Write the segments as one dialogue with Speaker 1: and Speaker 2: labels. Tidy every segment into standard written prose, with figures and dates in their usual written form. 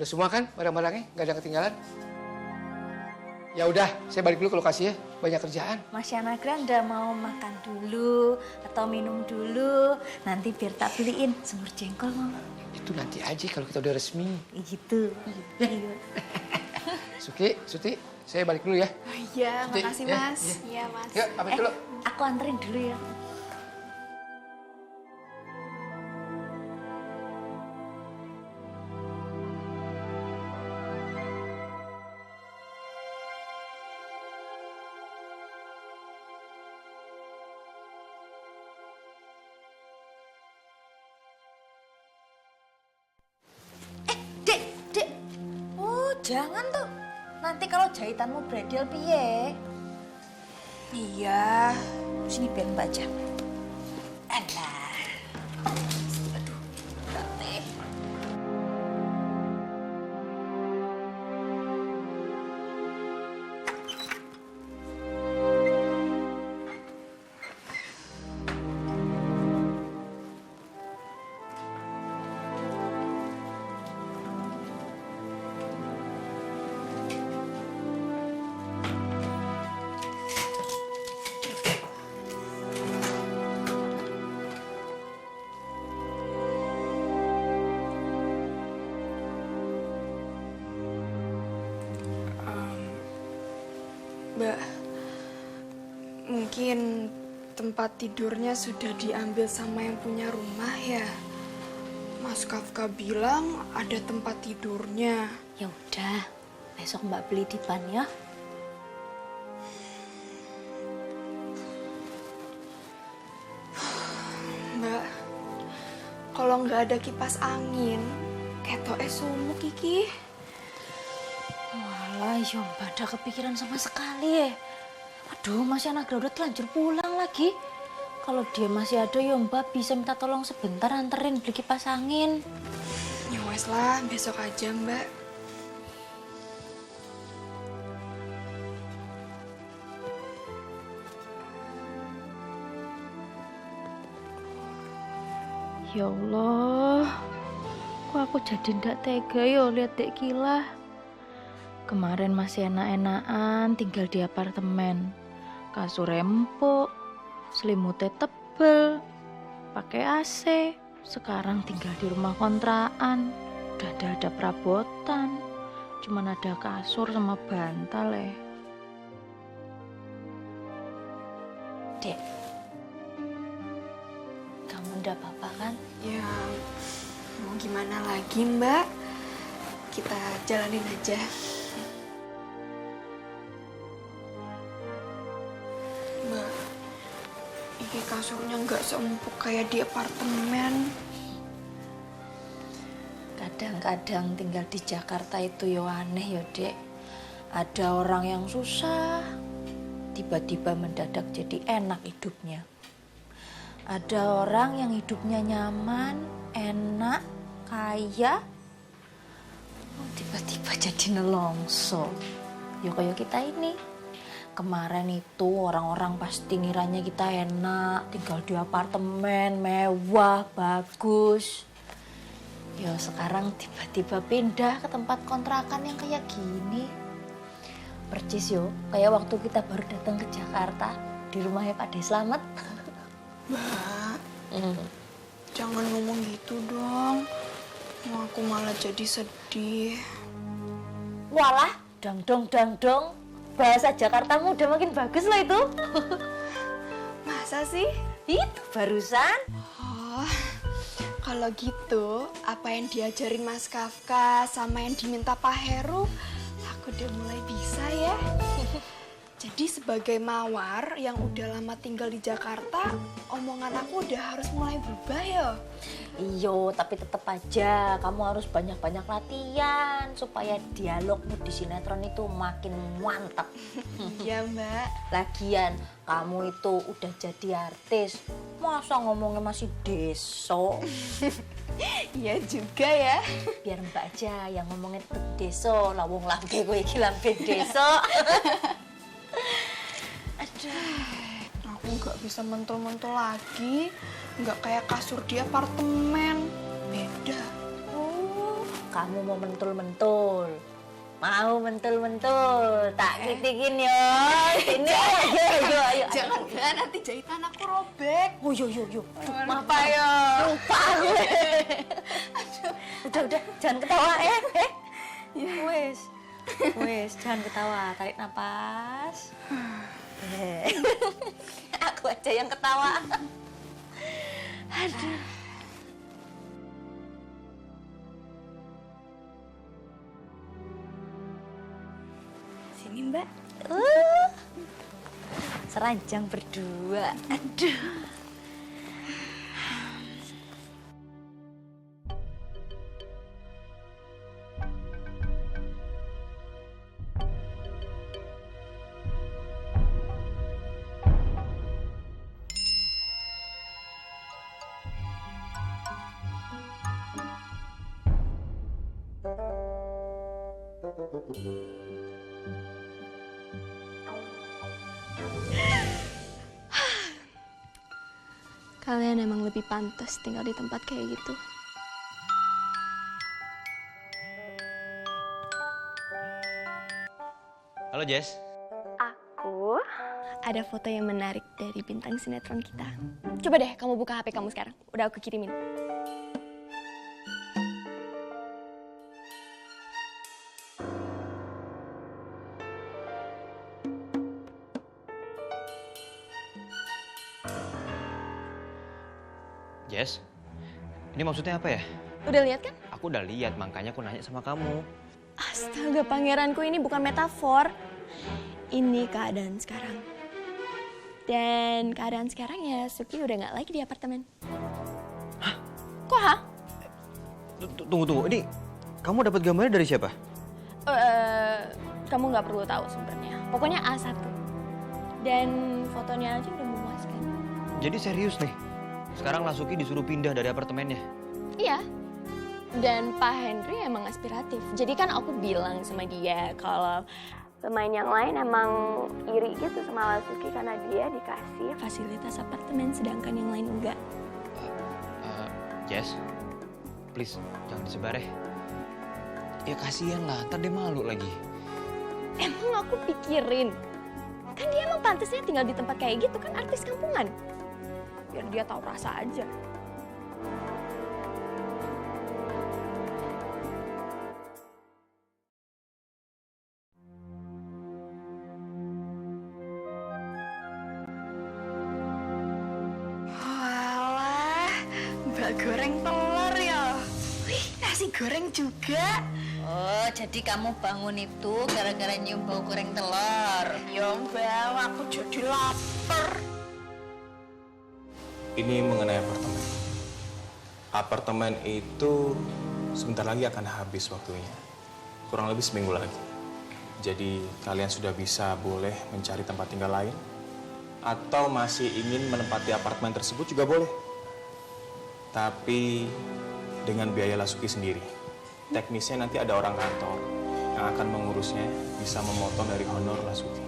Speaker 1: Udah semua kan barang-barangnya? Nggak ada yang ketinggalan? Ya udah, saya balik dulu ke lokasi ya. Banyak kerjaan.
Speaker 2: Mas Yana Granda mau makan dulu atau minum dulu. Nanti biar tak beliin semur jengkol mau.
Speaker 1: Itu nanti aja kalau kita udah resmi.
Speaker 2: Gitu. Iya.
Speaker 1: Suti, saya balik dulu ya.
Speaker 3: Oh iya,
Speaker 1: Suti,
Speaker 3: makasih
Speaker 1: ya,
Speaker 3: Mas.
Speaker 1: ya.
Speaker 3: Iya Mas.
Speaker 1: Yuk, pamit dulu.
Speaker 2: Aku anterin dulu ya. Dek. Oh, jangan tuh. Nanti kalau jahitanmu bredel piye?
Speaker 3: Iya.
Speaker 2: Sini biar Mbak aja. Alah. Aduh, berat.
Speaker 3: Mbak, mungkin tempat tidurnya sudah diambil sama yang punya rumah ya. Mas Kafka bilang ada tempat tidurnya.
Speaker 2: Ya udah, besok Mbak beli di ban ya.
Speaker 3: Mbak, kalau nggak ada kipas angin, ketoke sumuk iki.
Speaker 2: Walah, ya Mbak ada kepikiran sama sekali ya. Aduh, Mas Yana Granda udah telanjur pulang lagi. Kalau dia masih ada ya Mbak bisa minta tolong sebentar anterin beli kipas angin.
Speaker 3: Ya wes lah, besok aja Mbak.
Speaker 2: Ya Allah, kok aku jadi ndak tega yo lihat Dek Kila. Kemarin masih enak-enakan tinggal di apartemen. Kasur empuk, selimutnya tebel, pakai AC. Sekarang tinggal di rumah kontrakan, udah ada perabotan. Cuman ada kasur sama bantal ya. Dek, kamu ndak apa-apa kan?
Speaker 3: Ya, mau gimana lagi Mbak? Kita jalanin aja. Mbak, ini kasurnya nggak seempuk kayak di apartemen.
Speaker 2: Kadang-kadang tinggal di Jakarta itu yo aneh yo Dek. Ada orang yang susah, tiba-tiba mendadak jadi enak hidupnya. Ada orang yang hidupnya nyaman, enak, kaya, tiba-tiba jadi nelongso. Yo kayak kita ini. Kemarin itu orang-orang pasti ngiranya kita enak, tinggal di apartemen, mewah, bagus. Ya sekarang tiba-tiba pindah ke tempat kontrakan yang kayak gini. Percis yo, kayak waktu kita baru datang ke Jakarta di rumahnya Pak De Slamet.
Speaker 3: Mbak, jangan ngomong gitu dong. Aku malah jadi sedih.
Speaker 2: Walah, dang dong. Bahasa Jakartamu udah makin bagus loh itu.
Speaker 3: Masa sih?
Speaker 2: Itu barusan.
Speaker 3: Oh, kalau gitu, apa yang diajarin Mas Kafka sama yang diminta Pak Heru, aku udah mulai bisa ya. Jadi sebagai mawar yang udah lama tinggal di Jakarta, omongan aku udah harus mulai berubah ya.
Speaker 2: Iyo, tapi tetap aja kamu harus banyak-banyak latihan supaya dialogmu di sinetron itu makin mantap.
Speaker 3: Iya Mbak.
Speaker 2: Lagian kamu itu udah jadi artis, masa ngomongnya masih deso?
Speaker 3: Iya juga ya.
Speaker 2: Biar Mbak aja yang ngomongnya tetep deso, lawung lambe gue iki lambe deso. Aduh.
Speaker 3: Aku nggak bisa mentul-mentul lagi, nggak kayak kasur di apartemen. Beda.
Speaker 2: Oh,
Speaker 4: kamu mau mentul-mentul. Mau mentul-mentul, tak kritikin ya. Ini ayo.
Speaker 3: Jangan nanti jahitan aku robek.
Speaker 4: Oh yo. Maaf
Speaker 3: Lupa ya.
Speaker 4: Lupa. Udah, jangan ketawa ya. Wes, jangan ketawa. Tarik napas. Aku aja yang ketawa. Aduh.
Speaker 3: Sini Mbak.
Speaker 4: Seranjang berdua. Aduh.
Speaker 3: Kalian emang lebih pantas tinggal di tempat kayak gitu.
Speaker 5: Halo Jess.
Speaker 3: Aku ada foto yang menarik dari bintang sinetron kita. Coba deh kamu buka HP kamu sekarang. Udah aku kirimin.
Speaker 5: Jess, ini maksudnya apa ya?
Speaker 3: Udah lihat kan?
Speaker 5: Aku udah lihat, makanya aku nanya sama kamu.
Speaker 3: Astaga, pangeranku, ini bukan metafor. Ini keadaan sekarang. Dan keadaan sekarang ya, Suki udah nggak lagi di apartemen.
Speaker 5: Hah?
Speaker 3: Kok hah?
Speaker 5: Tunggu, ini kamu dapat gambarnya dari siapa?
Speaker 3: Kamu nggak perlu tahu sumbernya. Pokoknya A1. Dan fotonya aja udah memuaskan.
Speaker 5: Jadi serius nih? Sekarang Lasuki disuruh pindah dari apartemennya?
Speaker 3: Iya. Dan Pak Henry emang aspiratif. Jadi kan aku bilang sama dia kalau pemain yang lain emang iri gitu sama Lasuki karena dia dikasih fasilitas apartemen sedangkan yang lain enggak.
Speaker 5: Jess, please jangan disebar ya. Ya kasihan lah, ntar dia malu lagi.
Speaker 3: Emang aku pikirin. Kan dia emang pantasnya tinggal di tempat kayak gitu kan, artis kampungan. Biar dia tahu rasa aja. Walah, Mbak goreng telur ya. Wih, nasi goreng juga.
Speaker 4: Oh, jadi kamu bangun itu gara-gara nyium bau goreng telur.
Speaker 3: Ya Mbak, aku jadi lapar.
Speaker 6: Ini mengenai apartemen. Apartemen itu sebentar lagi akan habis waktunya. Kurang lebih seminggu lagi. Jadi kalian sudah bisa boleh mencari tempat tinggal lain. Atau masih ingin menempati apartemen tersebut juga boleh. Tapi dengan biaya Lasuki sendiri. Teknisnya nanti ada orang kantor yang akan mengurusnya, bisa memotong dari honor Lasuki.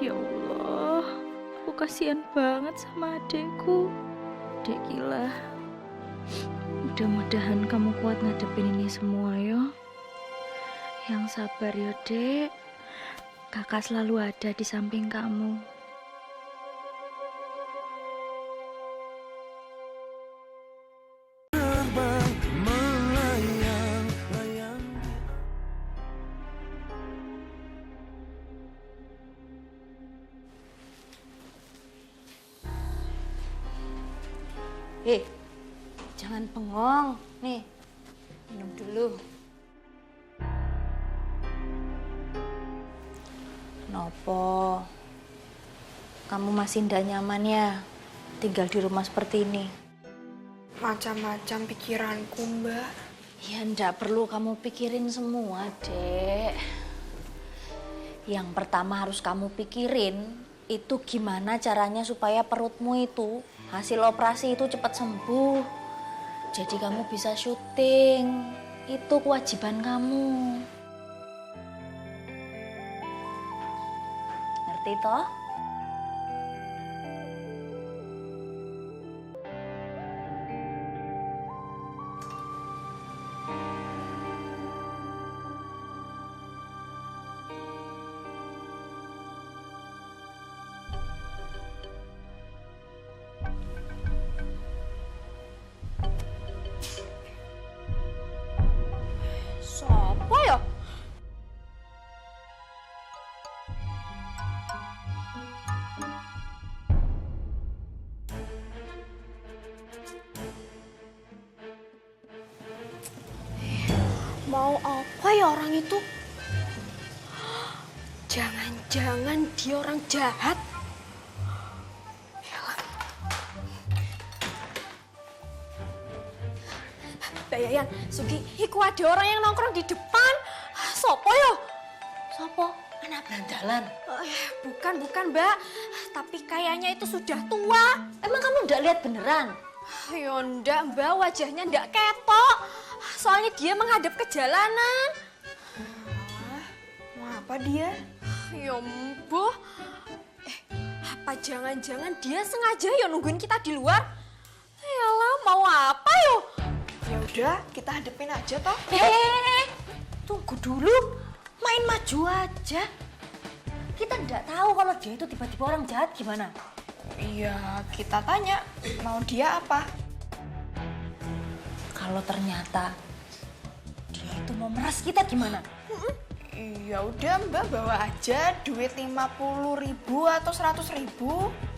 Speaker 2: Ya Allah, aku kasihan banget sama adekku. Dek Gila, mudah-mudahan kamu kuat ngadepin ini semua yo. Yang sabar yo dek, kakak selalu ada di samping kamu.
Speaker 4: Jangan bengong. Nih, minum dulu. Nopo? Kamu masih ndak nyaman ya tinggal di rumah seperti ini?
Speaker 3: Macam-macam pikiranku, Mbak.
Speaker 4: Ya ndak perlu kamu pikirin semua, Dek. Yang pertama harus kamu pikirin Itu gimana caranya supaya perutmu itu, hasil operasi itu cepat sembuh. Jadi kamu bisa syuting. Itu kewajiban kamu. Ngerti toh?
Speaker 3: Sopo ya? Mau apa ya orang itu? Jangan-jangan dia orang jahat. Mbak Yayan, Sugi, iku ada orang yang nongkrong di depan. Sopo yo?
Speaker 4: Sopo? Anak berandalan.
Speaker 3: Bukan, Mbak. Tapi kayaknya itu sudah tua.
Speaker 4: Emang kamu udah lihat beneran?
Speaker 3: Ya ndak, Mbak, wajahnya ndak ketok. Soalnya dia menghadap ke jalanan. Mau apa dia? Ya mbuh. Apa jangan-jangan dia sengaja ya nungguin kita di luar? Yalah, mau apa yo? Ya udah, kita hadepin aja toh.
Speaker 4: Tunggu dulu. Main maju aja. Kita nggak tahu kalau dia itu tiba-tiba orang jahat gimana.
Speaker 3: Iya, kita tanya mau dia apa?
Speaker 4: Kalau ternyata dia itu mau meras kita gimana?
Speaker 3: Ya udah Mbak, bawa aja duit 50.000 atau 100.000.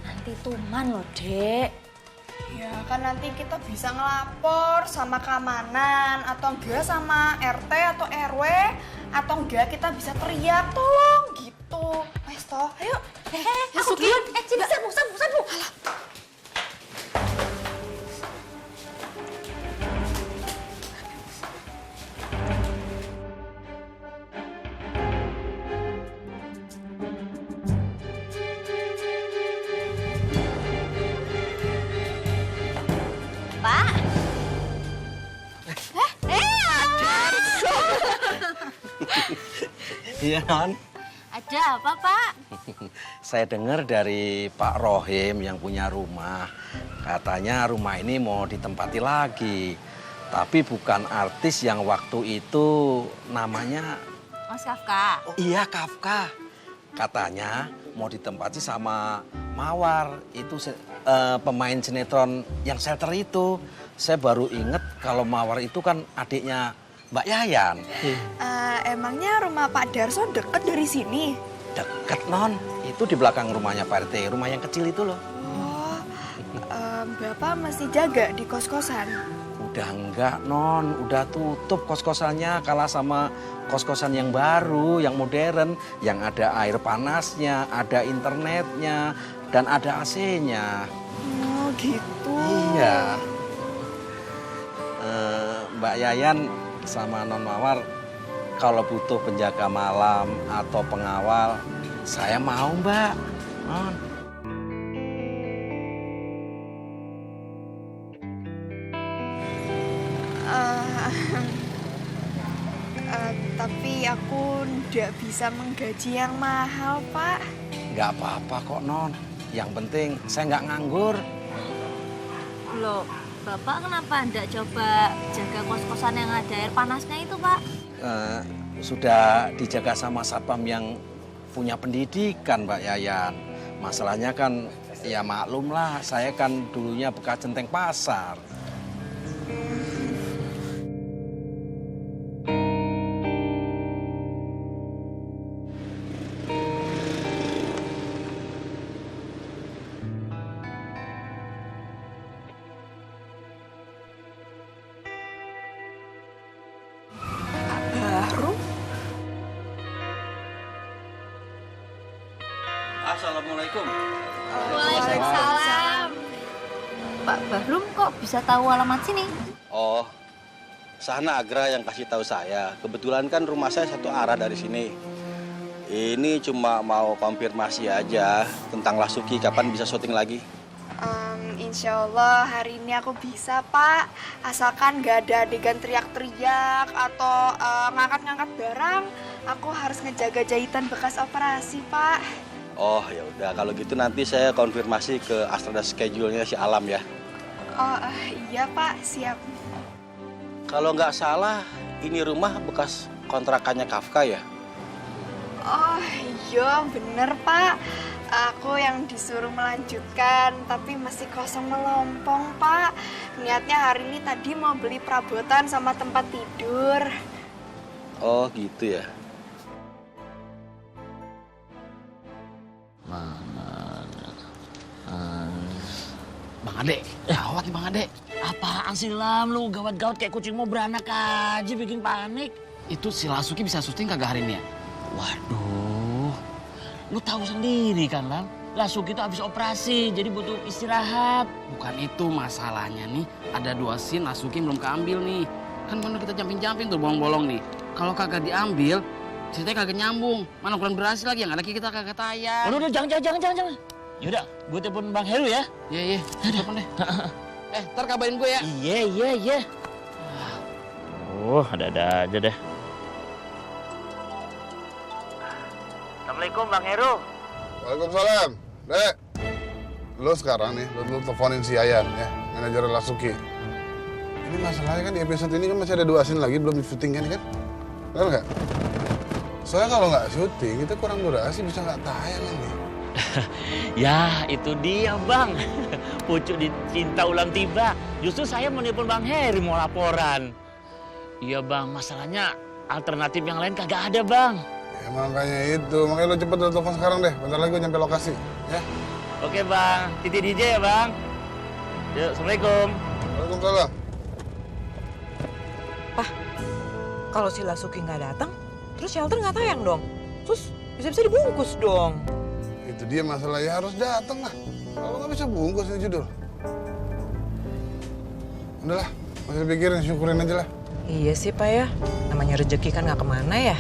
Speaker 4: Nanti tuman loh, Dek.
Speaker 3: Ya kan nanti kita bisa ngelapor sama keamanan atau enggak sama RT atau RW atau enggak kita bisa teriak tolong gitu. Wes toh, ayo.
Speaker 4: Aku duluan. Sabu. Alah. Pak.
Speaker 7: Iya, Non.
Speaker 4: Ada apa, Pak?
Speaker 7: Saya dengar dari Pak Rohim yang punya rumah. Katanya rumah ini mau ditempati lagi. Tapi bukan artis yang waktu itu namanya...
Speaker 4: Mas Kafka.
Speaker 7: Oh, iya, Kafka. Katanya mau ditempati sama Mawar. Itu pemain sinetron yang shelter itu. Saya baru inget kalau Mawar itu kan adiknya Mbak Yayan.
Speaker 3: Emangnya rumah Pak Darso deket dari sini?
Speaker 7: Deket, Non. Itu di belakang rumahnya Pak RT. Rumah yang kecil itu loh.
Speaker 3: Oh, Bapak masih jaga di kos-kosan?
Speaker 7: Udah enggak, Non. Udah tutup kos-kosannya kalah sama kos-kosan yang baru, yang modern. Yang ada air panasnya, ada internetnya, dan ada AC-nya.
Speaker 3: Oh, gitu.
Speaker 7: Iya. Mbak Yayan sama Non Mawar, kalau butuh penjaga malam atau pengawal, saya mau, Mbak. Non.
Speaker 3: Tapi aku nggak bisa menggaji yang mahal, Pak.
Speaker 7: Nggak apa-apa kok, Non. Yang penting saya nggak nganggur.
Speaker 4: Loh, Bapak kenapa ndak coba jaga kos-kosan yang ada air panasnya itu, Pak?
Speaker 7: Sudah dijaga sama satpam yang punya pendidikan, Mbak Yayan. Masalahnya kan, ya maklum lah, saya kan dulunya bekas centeng pasar.
Speaker 3: Baru?
Speaker 7: Assalamualaikum.
Speaker 4: Waalaikumsalam. Pak Bahrum kok bisa tahu alamat sini?
Speaker 8: Oh, Sahna Agra yang kasih tahu saya. Kebetulan kan rumah saya satu arah dari sini.
Speaker 7: Ini cuma mau konfirmasi aja tentang Lasuki kapan bisa syuting lagi.
Speaker 3: Insya Allah hari ini aku bisa, Pak. Asalkan gak ada adegan teriak-teriak atau ngangkat-ngangkat barang, aku harus ngejaga jahitan bekas operasi, Pak.
Speaker 7: Oh ya udah, kalau gitu nanti saya konfirmasi ke Astrada schedule-nya si Alam ya.
Speaker 3: Oh iya, Pak, siap.
Speaker 7: Kalau nggak salah, ini rumah bekas kontrakannya Kafka ya?
Speaker 3: Oh iya, bener, Pak. Aku yang disuruh melanjutkan, tapi masih kosong melompong, Pak. Niatnya hari ini tadi mau beli perabotan sama tempat tidur.
Speaker 7: Oh gitu ya.
Speaker 8: Bang Ade, gawat nih Bang Ade. Apaan sih Lam, lu gawat-gawat kayak kucing mau beranak aja bikin panik.
Speaker 5: Itu si Lasuki bisa syuting kagak hari ini ya?
Speaker 8: Waduh, lu tahu sendiri kan Lam, Lasuki itu habis operasi, jadi butuh istirahat.
Speaker 5: Bukan itu masalahnya nih. Ada 2 scene Lasuki belum keambil nih. Kan mana kita jumping-jumping tuh bolong-bolong nih. Kalau kagak diambil, ceritanya kagak nyambung. Mana kurang berhasil lagi yang ada kita kagak tayang.
Speaker 8: Waduh, jangan. Yaudah, gue telepon Bang Heru ya.
Speaker 5: Iya, telepon deh. Ntar kabarin gue ya.
Speaker 8: Iya. Oh, ada-ada aja deh. Assalamualaikum Bang Heru.
Speaker 9: Waalaikumsalam. Dek, lo sekarang nih, lo teleponin si Yayan ya, manajer Lasuki. Ini masalahnya kan di episode ini kan masih ada 2 scene lagi belum di-syuting kan? Benar nggak? Soalnya kalau nggak syuting, kita kurang durasi bisa nggak tayang nih.
Speaker 8: Ya, itu dia Bang. Pucuk dicinta ulam tiba. Justru saya mau nelpon Bang Heri mau laporan. Iya Bang, masalahnya alternatif yang lain kagak ada Bang.
Speaker 9: Ya makanya lo cepet telepon sekarang deh. Bentar lagi gue nyampe lokasi, ya.
Speaker 8: Oke Bang, titik DJ ya Bang. Yuk, Assalamualaikum.
Speaker 9: Waalaikumsalam.
Speaker 10: Kalau si Lasuki nggak datang, terus shelter nggak tayang dong. Terus bisa-bisa dibungkus dong.
Speaker 9: Itu dia masalahnya, harus datang lah. Kalau nggak bisa bungkus ini judul. Udahlah, masih pikirin, syukurin aja lah.
Speaker 10: Iya sih Pak ya, namanya rezeki kan nggak kemana ya.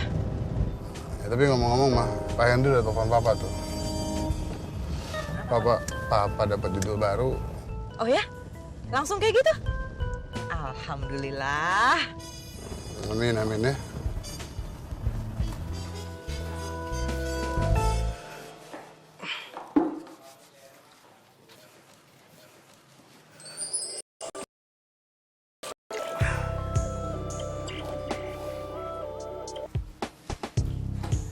Speaker 9: Ya, tapi ngomong-ngomong mah, Pak Hendro udah telepon Papa tuh. Papa dapat judul baru.
Speaker 10: Oh ya? Langsung kayak gitu? Alhamdulillah.
Speaker 9: Amin ya.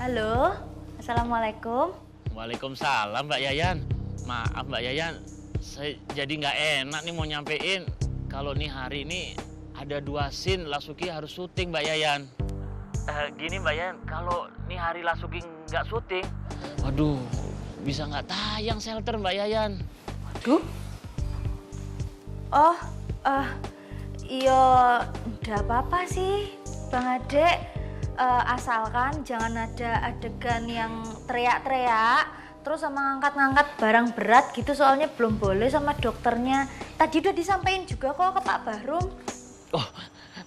Speaker 4: Halo, Assalamualaikum.
Speaker 8: Waalaikumsalam Mbak Yayan. Maaf Mbak Yayan, saya jadi nggak enak nih mau nyampein. Kalau nih hari ini ada 2 scene Lasuki harus syuting Mbak Yayan. Gini Mbak Yayan, kalau nih hari Lasuki nggak syuting, waduh bisa nggak tayang shelter Mbak Yayan.
Speaker 4: Waduh. Oh, iya nggak apa-apa sih Bang Ade. Asalkan jangan ada adegan yang teriak-teriak terus sama ngangkat-ngangkat barang berat gitu, soalnya belum boleh sama dokternya. Tadi udah disampaikan juga kok ke Pak Bahrum.
Speaker 8: Oh,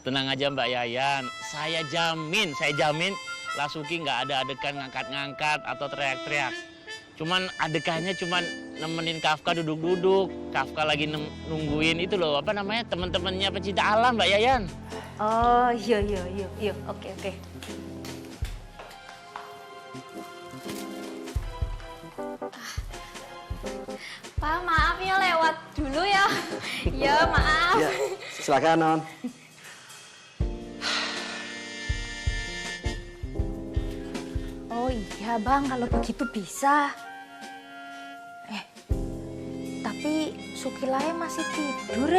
Speaker 8: tenang aja Mbak Yayan, saya jamin Lasuki nggak ada adegan ngangkat-ngangkat atau teriak-teriak. Cuman adegannya cuman nemenin Kafka duduk-duduk. Kafka lagi nungguin itu loh, apa namanya, teman-temannya pecinta alam Mbak Yayan.
Speaker 4: Oh, iya, oke.
Speaker 3: Pak, maaf ya lewat dulu ya. Ya, maaf.
Speaker 7: Ya, silakan Non.
Speaker 4: Oh iya Bang, kalau begitu bisa. Tapi Sukilaya masih tidur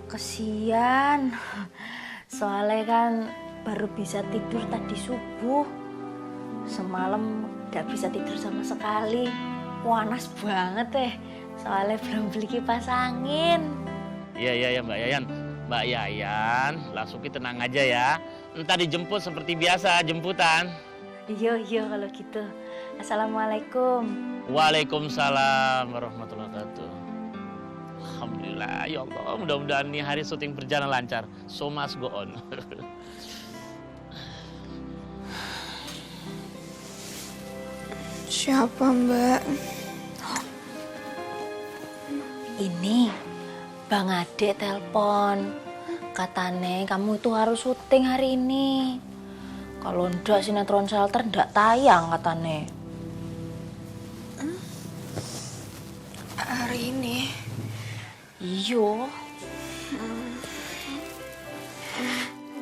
Speaker 4: Kesian. Soalnya kan baru bisa tidur tadi subuh. Semalam gak bisa tidur sama sekali. Panas banget Soalnya belum beli kipas angin.
Speaker 8: Iya Mbak Yayan. Mbak Yayan, Lasuki tenang aja ya. Entar dijemput seperti biasa, jemputan.
Speaker 4: Iya kalau gitu. Assalamualaikum.
Speaker 8: Waalaikumsalam warahmatullahi wabarakatuh. Alhamdulillah, ya Allah, mudah-mudahan nih hari syuting berjalan lancar. So must go on.
Speaker 3: Siapa, Mbak?
Speaker 4: Ini Bang Ade telepon. Katane kamu itu harus syuting hari ini. Kalau ndak sinetron Shelter ndak tayang katane.
Speaker 3: Hari ini.
Speaker 4: Iyo.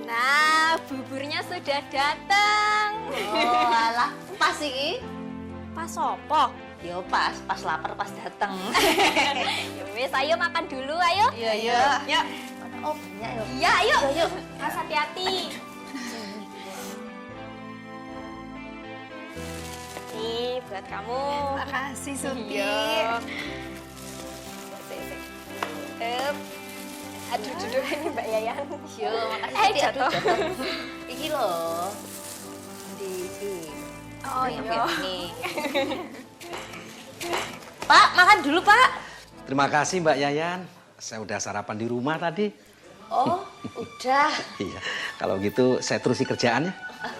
Speaker 11: Nah, buburnya sudah datang.
Speaker 4: Oh, alah, pas sih.
Speaker 11: Pas opo?
Speaker 4: Yo pas lapar pas dateng.
Speaker 11: Ya wis, ayo makan dulu, ayo.
Speaker 4: Iya.
Speaker 11: Yuk.
Speaker 4: Oh, banyak yo.
Speaker 11: Iya, ayo.
Speaker 4: Yuk.
Speaker 11: Mas hati-hati. Nih, buat kamu.
Speaker 3: Makasih, Suti.
Speaker 11: Iya. Aduh, ini Mbak Yayan.
Speaker 4: Yo, makasih.
Speaker 11: Jatuh.
Speaker 4: Iki loh. Di.
Speaker 11: Oh, iya.
Speaker 4: Nih. Pak, makan dulu, Pak.
Speaker 7: Terima kasih Mbak Yayan. Saya udah sarapan di rumah tadi.
Speaker 4: Oh, udah.
Speaker 7: Iya. Kalau gitu saya terusi kerjaannya.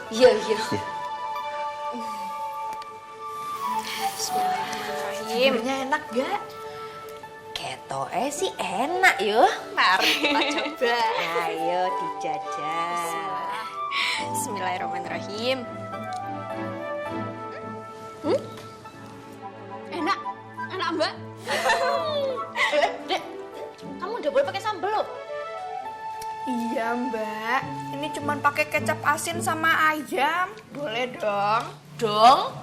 Speaker 4: Iya.
Speaker 11: Bismillahirrahmanirrahim.
Speaker 4: Buburnya enak gak? Ketoke sih enak yo.
Speaker 11: Mari kita coba.
Speaker 4: Ayo dijajal.
Speaker 11: Bismillahirrahmanirrahim. Enak Mbak.
Speaker 4: Dek, kamu udah boleh pakai sambal loh.
Speaker 3: Iya, Mbak. Ini cuman pakai kecap asin sama ayam. Boleh dong.
Speaker 4: Dong?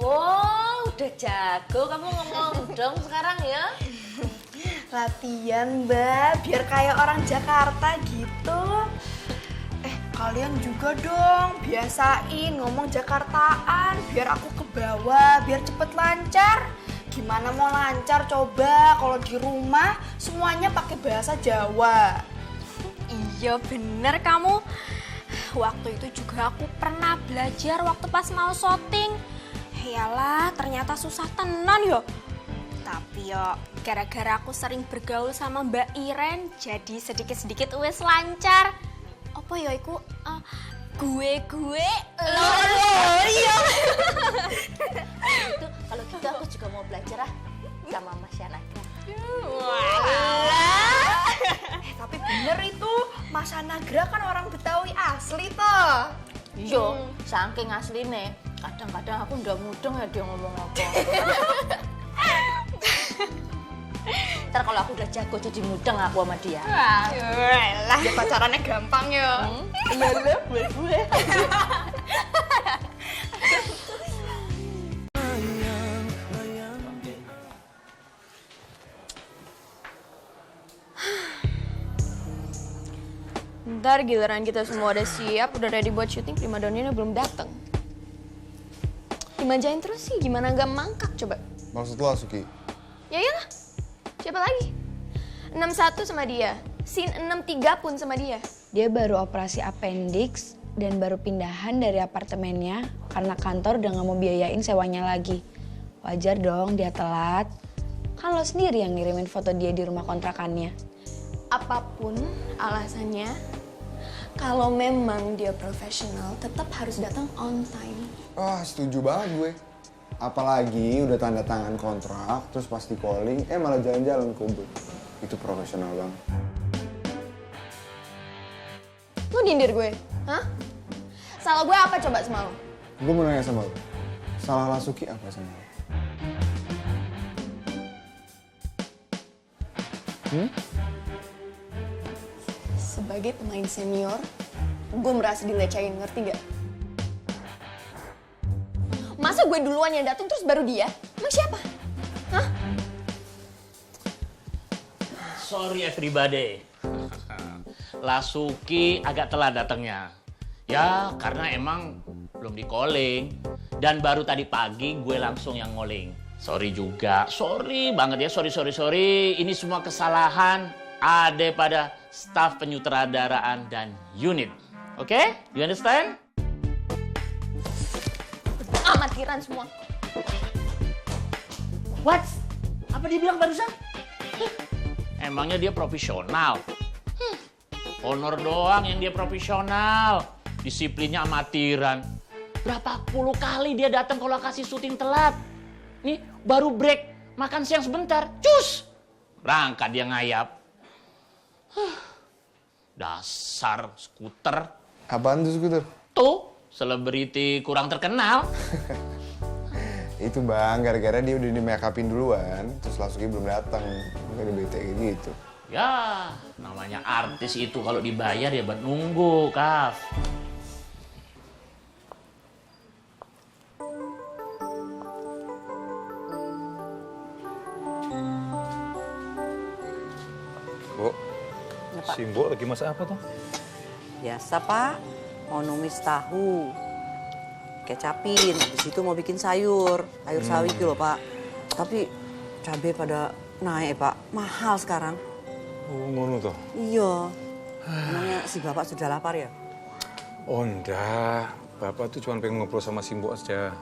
Speaker 4: Oh, udah jago kamu ngomong dong sekarang ya.
Speaker 3: Latihan, Mbak, biar kayak orang Jakarta gitu. Kalian juga dong, biasain ngomong Jakartaan biar aku ke bawah, biar cepet lancar. Gimana mau lancar coba kalau di rumah semuanya pakai bahasa Jawa.
Speaker 11: Iya bener kamu. Waktu itu juga aku pernah belajar waktu pas mau syuting. Yalah, ternyata susah tenan yo. Tapi yo, gara-gara aku sering bergaul sama Mbak Iren, jadi sedikit-sedikit wes lancar. Apa ya iku? Gue lo. Iya.
Speaker 4: Kalau gitu aku juga mau belajar sama Mas Yanaga.
Speaker 11: Walah.
Speaker 3: Tapi bener itu, Mas Anagra kan orang Betawi asli toh.
Speaker 4: Iya, saking asline. Kadang-kadang aku ndak mudeng ya dia ngomong apa. Ntar kalau aku udah jago jadi mudeng aku sama dia.
Speaker 3: Walah, ya pacarannya gampang ya.
Speaker 4: Iya, gue.
Speaker 11: Ntar giliran kita semua udah siap, udah ready buat syuting, primadonanya belum datang. Dimanjain terus sih, gimana gak mangkak coba?
Speaker 9: Maksud lo, Suki?
Speaker 11: Ya iyalah, siapa lagi? 61 sama dia, scene 63 pun sama dia.
Speaker 12: Dia baru operasi appendix dan baru pindahan dari apartemennya karena kantor udah gak mau biayain sewanya lagi. Wajar dong dia telat. Kan lo sendiri yang ngirimin foto dia di rumah kontrakannya.
Speaker 11: Apapun alasannya, kalau memang dia profesional, tetap harus datang on time.
Speaker 13: Wah, setuju banget gue. Apalagi udah tanda tangan kontrak, terus pas di calling, malah jalan-jalan ke Ubud. Itu profesional banget.
Speaker 11: Lu nyindir gue? Hah? Salah gue apa coba sama lo?
Speaker 13: Gue mau nanya sama lo, salah Lasuki apa sama lo?
Speaker 11: Sebagai pemain senior, gue merasa dilecehin, ngerti gak? Masa gue duluan yang datang terus baru dia? Emang siapa? Hah?
Speaker 8: Sorry everybody. Lasuki agak telat datangnya. Ya karena emang belum di calling. Dan baru tadi pagi gue langsung yang calling. Sorry juga, sorry banget ya, sorry. Ini semua kesalahan ada pada staf penyutradaraan dan unit. Oke? You understand?
Speaker 11: Amatiran semua.
Speaker 8: What? Apa dia bilang barusan? Emangnya dia profesional? Honor doang yang dia profesional. Disiplinnya amatiran. Berapa puluh kali dia datang ke lokasi syuting telat. Nih, baru break makan siang sebentar. Cus! Berangkat dia ngayap. Dasar skuter.
Speaker 13: Apaan tuh skuter?
Speaker 8: Tuh, selebriti kurang terkenal.
Speaker 13: Itu bang, gara-gara dia udah di make upin duluan, terus Lasuki belum datang, makanya dia bete kayak gitu.
Speaker 8: Ya, namanya artis itu kalau dibayar ya buat nunggu, Kaf.
Speaker 14: Bu, si Mbok lagi masak apa tuh?
Speaker 15: Biasa Pak, mau numis tahu, kecapin, habis itu mau bikin sayur sawi gitu loh Pak. Tapi cabai pada naik Pak, mahal sekarang.
Speaker 14: Oh, ngono tuh.
Speaker 15: Iya, emangnya si Bapak sudah lapar ya?
Speaker 14: Oh enggak, Bapak tuh cuma pengen ngobrol sama si Mbok aja.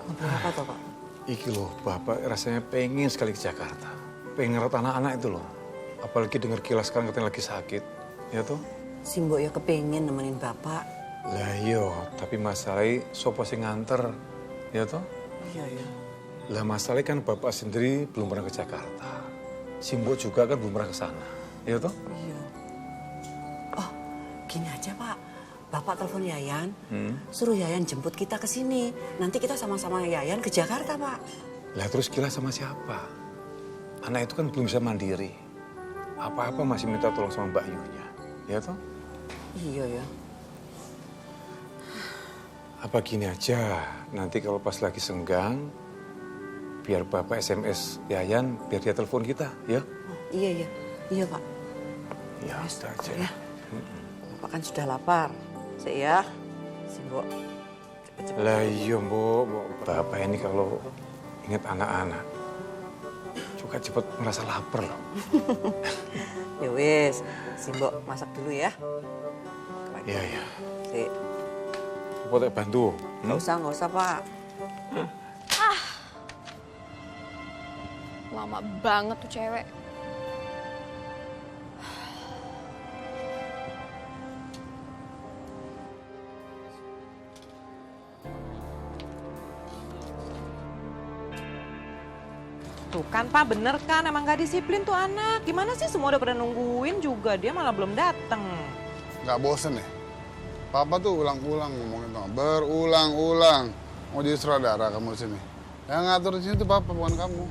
Speaker 15: Ngobrol apa tuh Pak?
Speaker 14: Iki loh, Bapak rasanya pengen sekali ke Jakarta. Pengen ngerawat anak-anak itu loh. Apalagi denger kilas sekarang katanya lagi sakit, ya toh?
Speaker 15: Si Mbok ya kepengen nemenin Bapak.
Speaker 14: Lah iya, tapi masalahnya sopo sing nganter, ya toh?
Speaker 15: Iya, iya.
Speaker 14: Lah masalahnya kan Bapak sendiri belum pernah ke Jakarta. Si Mbok juga kan belum pernah ke sana, ya toh?
Speaker 15: Iya. Oh, gini aja Pak. Bapak telepon Yayan, suruh Yayan jemput kita ke sini. Nanti kita sama-sama Yayan ke Jakarta, Pak.
Speaker 14: Lah terus Kilas sama siapa? Anak itu kan belum bisa mandiri. Apa-apa masih minta tolong sama Mbak Yunya, ya toh?
Speaker 15: Iya ya.
Speaker 14: Apa gini aja, nanti kalau pas lagi senggang, biar Bapak SMS Yayan, biar dia telepon kita, ya?
Speaker 15: Oh, iya, iya. Iya, Pak.
Speaker 14: Ya, sudah aja.
Speaker 15: Ya. Bapak kan sudah lapar. Sik ya, si Mbok. Cepet-cepet.
Speaker 14: Lah iya, Mbok. Bapak ini kalau ingat anak-anak, juga cepat merasa lapar loh.
Speaker 15: Ya wis, si Mbok masak dulu ya.
Speaker 14: Iya, iya.
Speaker 15: Sik.
Speaker 14: Mbok tak bantu.
Speaker 15: Nggak usah, Pak.
Speaker 11: Lama banget tuh cewek.
Speaker 10: Tuh kan Pak, bener kan? Emang gak disiplin tuh anak. Gimana sih semua udah pada nungguin juga, dia malah belum dateng.
Speaker 9: Nggak bosen ya? Papa tuh ulang-ulang ngomongin tuh, berulang-ulang. Mau jadi sutradara kamu di sini. Yang ngatur di sini tuh Papa, bukan kamu.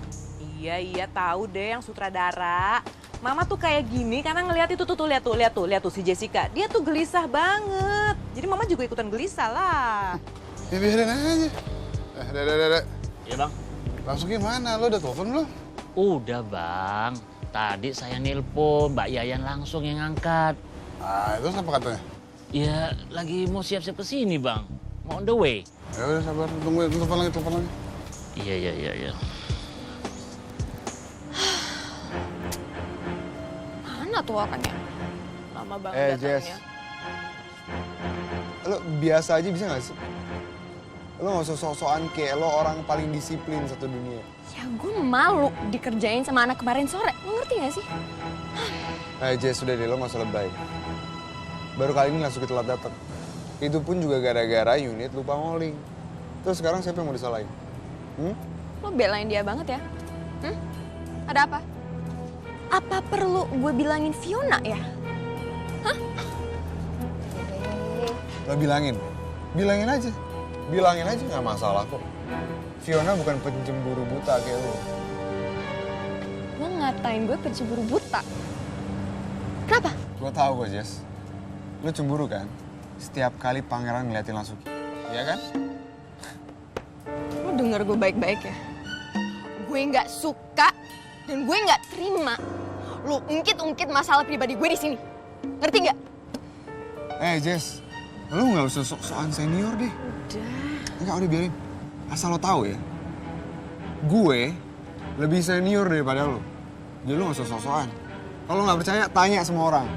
Speaker 10: Iya, tahu deh yang sutradara. Mama tuh kayak gini karena ngelihat itu tuh, lihat tuh si Jessica. Dia tuh gelisah banget. Jadi Mama juga ikutan gelisah lah.
Speaker 9: Ya biarin aja. Dek.
Speaker 8: Iya Bang.
Speaker 9: Langsung gimana? Lo udah telepon belum?
Speaker 8: Udah Bang. Tadi saya nelpon, Mbak Yayan langsung yang ngangkat.
Speaker 9: Ah, itu apa katanya?
Speaker 8: Ya lagi mau siap-siap ke sini Bang. Mau on the way.
Speaker 9: Ya udah sabar, tunggu telepon lagi.
Speaker 8: Iya.
Speaker 11: Mana tuh orangnya? Lama banget
Speaker 13: Jess.
Speaker 11: datangnya.
Speaker 13: Lo biasa aja bisa gak sih? Lo gak usah sok-sokan kayak lo orang paling disiplin satu dunia.
Speaker 11: Ya gue malu dikerjain sama anak kemarin sore. Lo ngerti gak sih?
Speaker 13: Jess, sudah deh, lo gak usah lebay. Baru kali ini langsung telat datang. Itu pun juga gara-gara unit lupa ngoling. Terus sekarang siapa yang mau disalahin?
Speaker 11: Lo belain dia banget ya? Ada apa? Apa perlu gue bilangin Fiona ya? Hah?
Speaker 13: Lo bilangin aja. Bilangin aja gak masalah kok. Fiona bukan pencemburu buta kayak lo.
Speaker 11: Lo ngatain gue pencemburu buta. Kenapa?
Speaker 13: Gue tahu kok, Jess. Lo cemburu kan? Setiap kali pangeran ngeliatin Lasuki. Iya kan?
Speaker 11: Lo denger gue baik-baik ya. Gue nggak suka dan gue nggak terima lo ungkit-ungkit masalah pribadi gue di sini. Ngerti nggak?
Speaker 13: Jess, lo nggak usah sok-sokan senior deh. Udah biarin. Asal lo tahu ya, gue lebih senior daripada lo. Jadi lo nggak usah sok-sokan. Kalau nggak percaya, tanya semua orang.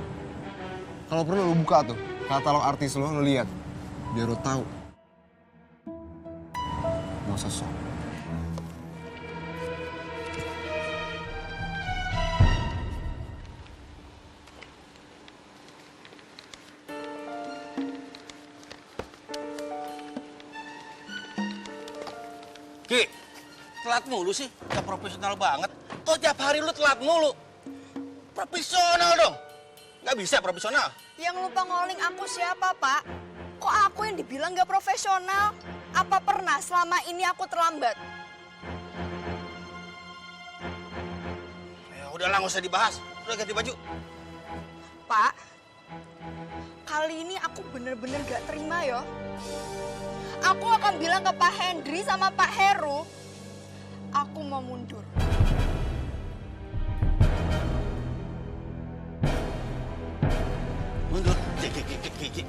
Speaker 13: Kalau perlu lo buka tuh katalog artis lo lihat. Biar lo tahu. Nggak usah sok.
Speaker 7: Ki, telat mulu sih. Gak profesional banget. Tuh tiap hari lu telat mulu. Profesional dong. Gak bisa profesional.
Speaker 3: Yang lupa ngoling aku siapa, Pak? Kok aku yang dibilang gak profesional? Apa pernah selama ini aku terlambat?
Speaker 7: Ya udahlah, nggak usah dibahas. Udah ganti baju.
Speaker 3: Pak, kali ini aku bener-bener gak terima yo. Aku akan bilang ke Pak Hendri sama Pak Heru, aku mau mundur.
Speaker 7: Mundur. Ki.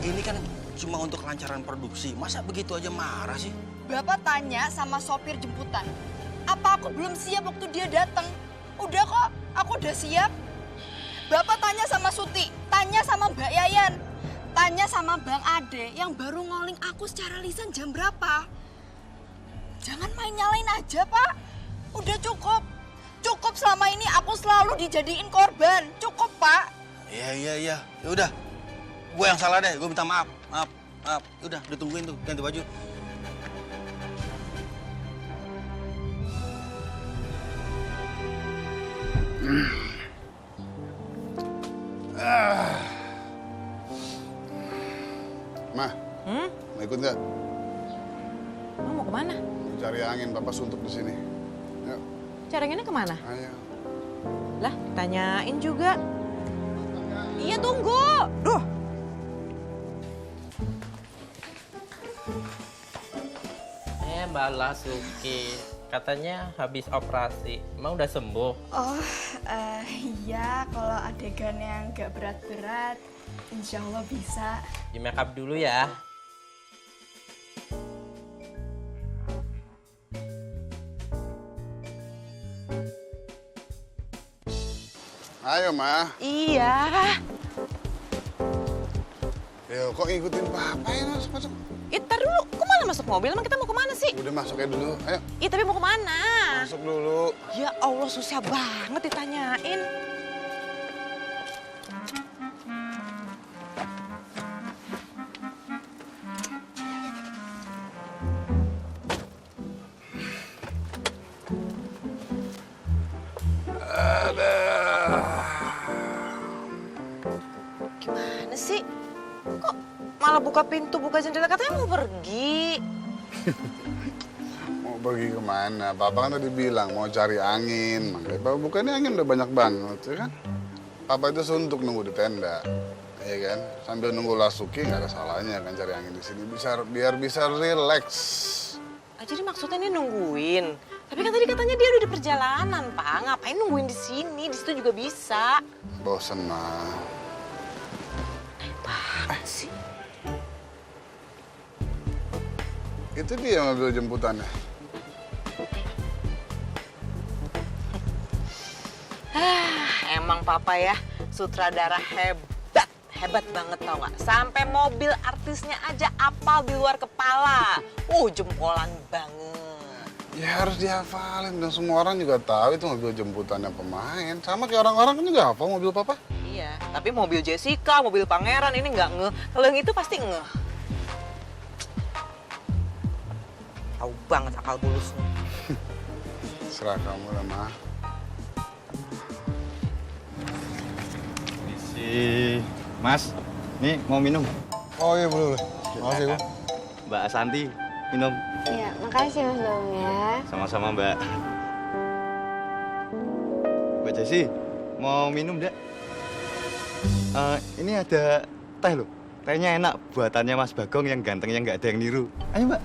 Speaker 7: Ini kan cuma untuk kelancaran produksi. Masa begitu aja marah sih?
Speaker 3: Bapak tanya sama sopir jemputan, apa aku belum siap waktu dia datang? Udah kok, aku udah siap. Bapak tanya sama Suti, tanya sama Mbak Yayan, tanya sama Bang Ade yang baru ngoling aku secara lisan jam berapa. Jangan main nyalain aja, Pak. Udah cukup. Cukup selama ini aku selalu dijadiin korban. Cukup, Pak.
Speaker 7: Iya. Ya udah. Gue yang salah deh, gue minta maaf. Maaf. Udah ditungguin tuh, ganti baju.
Speaker 9: Ma, mau ikut nggak?
Speaker 10: Mau kemana?
Speaker 9: Mau cari angin, Papa suntuk di sini. Yuk.
Speaker 10: Cari anginnya kemana?
Speaker 9: Ayo.
Speaker 10: Lah, tanyain juga. Iya, tunggu. Duh.
Speaker 16: Mbak Lasuki, katanya habis operasi. Emang udah sembuh?
Speaker 3: Oh, iya, kalau adegan yang gak berat-berat, insya Allah bisa.
Speaker 16: Di make up dulu ya.
Speaker 9: Ayo, Ma.
Speaker 10: Iya.
Speaker 9: Yo, kok ngikutin Papa ya? Masuk.
Speaker 10: Ntar dulu, kok malah masuk mobil? Emang kita mau kemana sih?
Speaker 9: Udah masuk aja dulu, ayo.
Speaker 10: Iya, tapi mau kemana?
Speaker 9: Masuk dulu.
Speaker 10: Ya Allah, susah banget ditanyain. Gimana sih? Kok malah buka pintu, buka jendela, katanya mau pergi.
Speaker 9: Mau pergi kemana? Papa kan tadi bilang mau cari angin. Makanya Papa bukannya angin udah banyak banget, ya kan? Papa itu suntuk nunggu di tenda, ya kan? Sambil nunggu Lasuki nggak ada salahnya kan cari angin di sini. Biar bisa relax.
Speaker 10: Jadi maksudnya ini nungguin. Tapi kan tadi katanya dia udah di perjalanan, Pak. Ngapain nungguin di sini? Di situ juga bisa.
Speaker 9: Bosen, Ma.
Speaker 10: Banget sih.
Speaker 9: Itu dia mobil jemputannya.
Speaker 10: Emang Papa ya, sutradara hebat. Hebat banget tau gak? Sampai mobil artisnya aja apal di luar kepala. Jempolan banget.
Speaker 9: Ya harus dihafalin, dan semua orang juga tahu itu mobil jemputannya pemain. Sama kayak orang-orang kan juga hafal mobil Papa.
Speaker 10: Iya, tapi mobil Jessica, mobil Pangeran ini nggak ngeh. Kalau yang itu pasti ngeh. Tahu banget akal bulusnya.
Speaker 9: Serah kamu lah, Ma.
Speaker 17: Mas, nih mau minum?
Speaker 9: Oh iya, boleh. Makasih, Bu.
Speaker 17: Mbak Asanti, minum.
Speaker 12: Iya, makasih Mas Dong ya.
Speaker 17: Sama-sama, Mbak. Mbak Jessy, mau minum, Dak? Ini ada teh loh. Tehnya enak, buatannya Mas Bagong yang ganteng, yang nggak ada yang niru. Ayo, Mbak.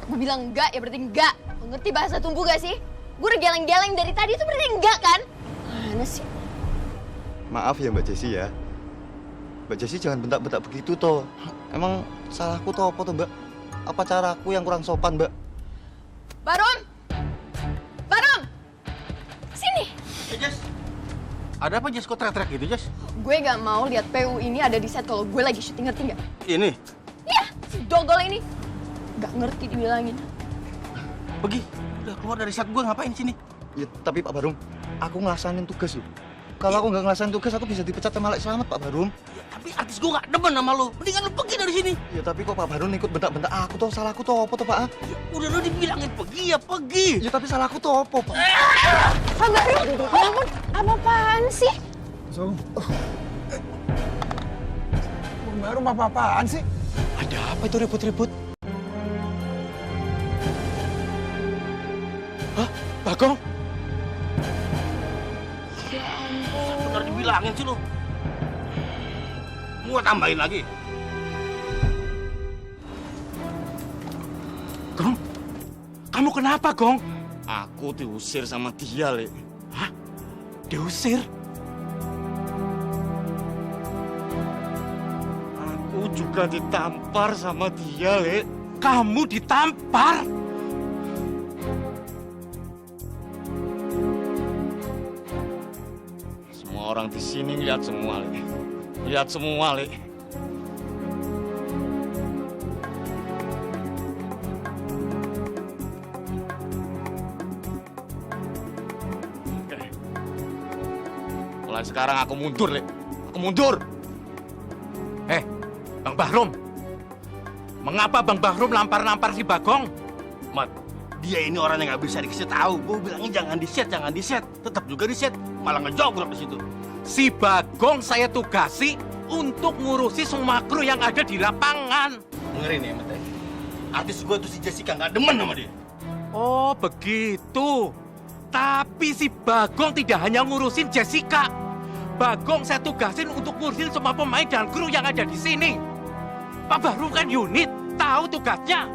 Speaker 11: Gue bilang enggak, ya berarti enggak. Lo ngerti bahasa tumbuh gak sih? Gue udah geleng-geleng dari tadi, itu berarti enggak kan? Mana sih?
Speaker 17: Maaf ya Mbak Jessy ya. Mbak Jessy jangan bentak-bentak begitu toh. Emang salahku toh apa toh, Mbak? Apa caraku yang kurang sopan, Mbak?
Speaker 11: Baron! Baron! Sini!
Speaker 7: Jess, ada apa Jess? Kok teriak-teriak gitu, Jess?
Speaker 11: Gue gak mau lihat PU ini ada di set kalau gue lagi syuting, ngerti gak?
Speaker 7: Ini?
Speaker 11: Iya, si dogol ini. Gak ngerti dibilangin.
Speaker 7: Pergi, udah keluar dari set gue, ngapain sini?
Speaker 17: Ya, tapi Pak Barung, aku ngelaksanain tugas loh. Kalau aku nggak ngelasain tugas, aku bisa dipecat sama Lek Slamet, Pak Barum.
Speaker 5: Tapi artis gue gak demen sama lu. Mendingan lu pergi dari sini.
Speaker 17: Ya tapi kok Pak Barum ikut bentak-bentak aku tuh, salahku tuh apa tuh, Pak?
Speaker 5: Udah lu dibilangin pergi ya pergi.
Speaker 17: Ya tapi salahku tuh apa, Pak?
Speaker 11: Pak Barum, ya ampun, apa-apaan sih?
Speaker 13: So, Barum apa-apaan sih?
Speaker 17: Ada apa itu ribut-ribut?
Speaker 5: Hah? Bagong? Ya ampun. Bener dibilangin sih lu. Mau tambahin lagi?
Speaker 17: Gong? Kamu kenapa, Gong? Aku diusir sama dia, Le.
Speaker 5: Hah? Diusir?
Speaker 17: Aku juga ditampar sama dia, Le. Kamu ditampar? Semua orang di sini lihat semua, Le. Lihat semua, Le. Oke. Mulai sekarang aku mundur, Le. Aku mundur.
Speaker 14: Bang Bahrom, mengapa Bang Bahrom lampar-lampar si Bagong?
Speaker 5: Mat, dia ini orang yang nggak bisa dikasih tahu. Gue bilangnya jangan di-set, jangan di-set. Tetap juga di-set, malah ngejogrok di situ.
Speaker 14: Si Bagong saya tugasi untuk ngurusi semua kru yang ada di lapangan.
Speaker 5: Dengerin ya, Mat. Artis gue tuh si Jessica nggak demen sama dia.
Speaker 14: Oh, begitu. Tapi si Bagong tidak hanya ngurusin Jessica. Bagong saya tugasin untuk ngurusin semua pemain dan kru yang ada di sini. Pak Bahrum kan unit, tahu tugasnya.